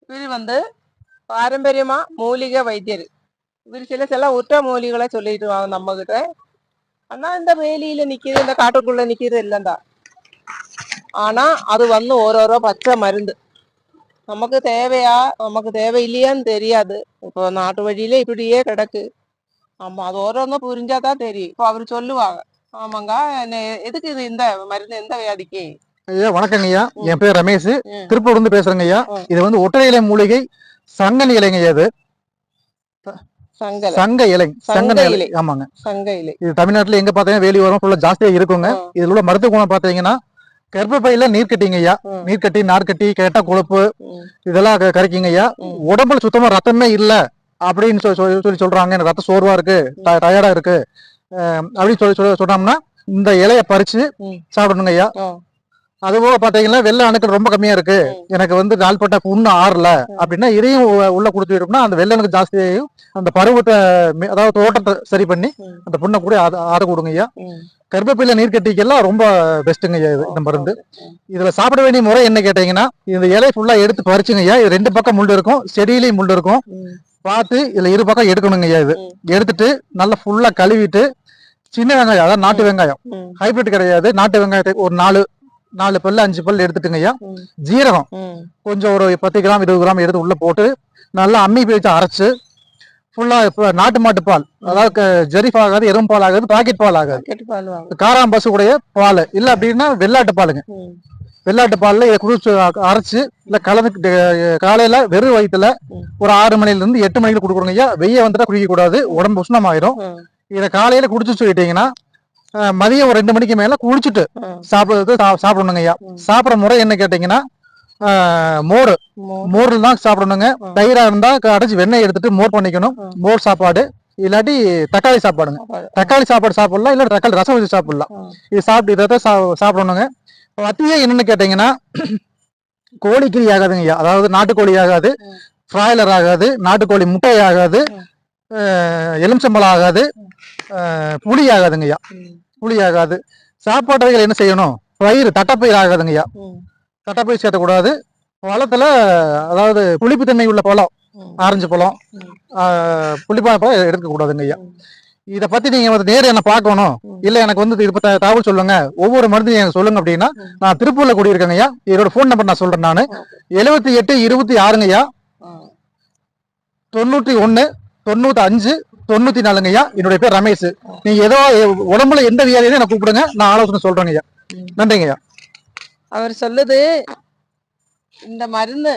இவர் பாரம்பரியமா மூலிகை வைத்தியர். இவர் சில உற்ற மூலிகளை சொல்லிட்டு வாங்க நம்ம கிட்ட. ஆனா இந்த வேலியில நிக்கிறது, இந்த காட்டுக்குள்ள நிக்கிறது இல்லைண்டா. ஆனா அது ஓரோரோ பச்சை மருந்து நமக்கு தேவையா நமக்கு தேவையில்லையான்னு தெரியாது. இப்போ நாட்டு வழியில இப்படியே கிடக்கு. ஆமா, அது ஓரோன்னு புரிஞ்சாதான் தெரியும். இப்போ அவரு சொல்லுவாங்க. ஆமாங்க, எதுக்கு இது, இந்த மருந்து எந்த வியாதிக்கு? ஐயா வணக்கங்க ஐயா, என் பேர் ரமேஷ், திருப்பூர் இருந்து பேசுறேங்க ஐயா. இது ஒற்றை இலை மூலிகை சங்கன் இலைங்க ஐயா. இது சங்க இலை, சங்க இலை. ஆமாங்க, சங்க இலை. இது தமிழ்நாட்டுல எங்க பாத்தீங்கன்னா வேலி வரும் ஃபுல்லா ஜாஸ்தியா இருக்குங்க. இதுல உள்ள மருத்துவ குணம் பாத்தீங்கன்னா கர்ப்பப்பையில நீர் கட்டிங்க ஐயா, நீர் கட்டி நார்கட்டி கெட்ட கொழுப்பு இதெல்லாம் கரைக்குங்க ஐயா. உடம்புல சுத்தமா ரத்தமே இல்ல அப்படின்னு சொல்லி சொல்றாங்க, எனக்கு ரத்த சோர்வா இருக்கு, டயர்டா இருக்கு அப்படின்னு சொல்லி சொன்னோம்னா இந்த இலைய பறிச்சு சாப்பிடணுங்க ஐயா. அதுபோக பாத்தீங்கன்னா வெள்ளை அணுக்கள் ரொம்ப கம்மியா இருக்கு, எனக்கு நாள்பட்ட புண்ணு ஆறல அப்படின்னா இதையும் உள்ள கொடுத்துட்டோம்னா அந்த வெள்ளை அணுக்கு ஜாஸ்தியாகும், அந்த பருவத்தை அதாவது தோட்டத்தை சரி பண்ணி அந்த புண்ணை கூட ஆற கொடுங்க ஐயா. கர்ப்பப்பையில நீர் கட்டிக்கெல்லாம் ரொம்ப பெஸ்ட்டுங்க ஐயா இது, இந்த மருந்து. இதுல சாப்பிட வேண்டிய முறை என்ன கேட்டீங்கன்னா, இந்த இலை ஃபுல்லா எடுத்து பறிச்சுங்க ஐயா. இது 2 பக்கம் முள் இருக்கும், செடியிலையும் முள் இருக்கும், பார்த்து இதுல 2 பக்கம் எடுக்கணுங்க ஐயா. இது எடுத்துட்டு நல்லா ஃபுல்லா கழுவிட்டு சின்ன வெங்காயம், அதாவது நாட்டு வெங்காயம், ஹைபிரிட் கிடையாது, நாட்டு வெங்காயத்தை ஒரு 4 பல்லு 5 பல்லு எடுத்துட்டுங்க ஐயா. ஜீரகம் கொஞ்சம் ஒரு 10 கிராம் 20 கிராம் எடுத்து உள்ள போட்டு நல்லா அம்மி பேச்சு அரைச்சு ஃபுல்லா நாட்டு மாட்டு பால், அதாவது ஜெரிஃப் ஆகாது, எறும் பால் ஆகாது, பாக்கெட் பால் ஆகாது, காராம் பசு உடைய பால் இல்ல அப்படின்னா வெள்ளாட்டு பாலுங்க. வெள்ளாட்டு பால்ல இதை குடிச்சு அரைச்சு இல்ல கலந்து காலையில வெறும் வயிற்றுல ஒரு 6 மணில இருந்து 8 மணிக்கு கொடுக்குறோங்க ஐயா. வெய்ய வந்துட்டா குடிக்க கூடாது, உடம்பு உஷ்ணமாயிரும். இதை காலையில குடிச்சு சொல்லிட்டீங்கன்னா மதியம் ஒரு 2 மணிக்கு மேல குடிச்சிட்டு சாப்பிடணுங்க ஐயா. சாப்பிட்ற முறை என்ன கேட்டீங்கன்னா, மோர்ல தான் சாப்பிடணுங்க. தயிரா இருந்தா அடைச்சு வெண்ணெய் எடுத்துட்டு மோர் பண்ணிக்கணும், மோர் சாப்பாடு. இல்லாட்டி தக்காளி சாப்பாடுங்க, தக்காளி சாப்பாடு சாப்பிடலாம், இல்ல தக்காளி ரசம் வச்சு சாப்பிடலாம். இது இதை சாப்பிடணுங்க. மத்திய என்னன்னு கேட்டீங்கன்னா, கோழிக்கறி ஆகாதுங்க ஐயா, அதாவது நாட்டுக்கோழி ஆகாது, பிராய்லர் ஆகாது, நாட்டுக்கோழி முட்டை ஆகாது, எலுமிச்சம்பழம் ஆகாது, புளி ஆகாதுங்க ஐயா, புளி ஆகாது. சாப்பாட்டு வகைகள் என்ன செய்யணும், பயிர் தட்டைப்பயிர் ஆகாதுங்க ஐயா, தட்டைப்பயிர் சேர்த்தக்கூடாது. பழத்துல அதாவது புளிப்புத்தன்மை உள்ள பழம், ஆரஞ்சு பழம், புளிப்பான பழம் எடுக்கக்கூடாதுங்க ஐயா. இதை பத்தி நீங்க நேரம் என்ன பார்க்கணும், இல்ல எனக்கு இது பத்தி தகவல் சொல்லுங்க, ஒவ்வொரு மருந்தையும் எனக்கு சொல்லுங்க அப்படின்னா, நான் திருப்பூர்ல கூடியிருக்கேங்க ஐயா. என்னோட போன் நம்பர் நான் சொல்றேன், நானு 7826 ஐயா 91 95 94 ஐயா. என்னுடைய பேர் ரமேஷ். நீங்க ஏதோ உடம்புல எந்த வியாதியும் எனக்கு கூப்பிடுங்க, நான் ஆலோசனை சொல்றேங்க ஐயா. நன்றிங்க ஐயா. அவர் சொல்லுது இந்த மருந்து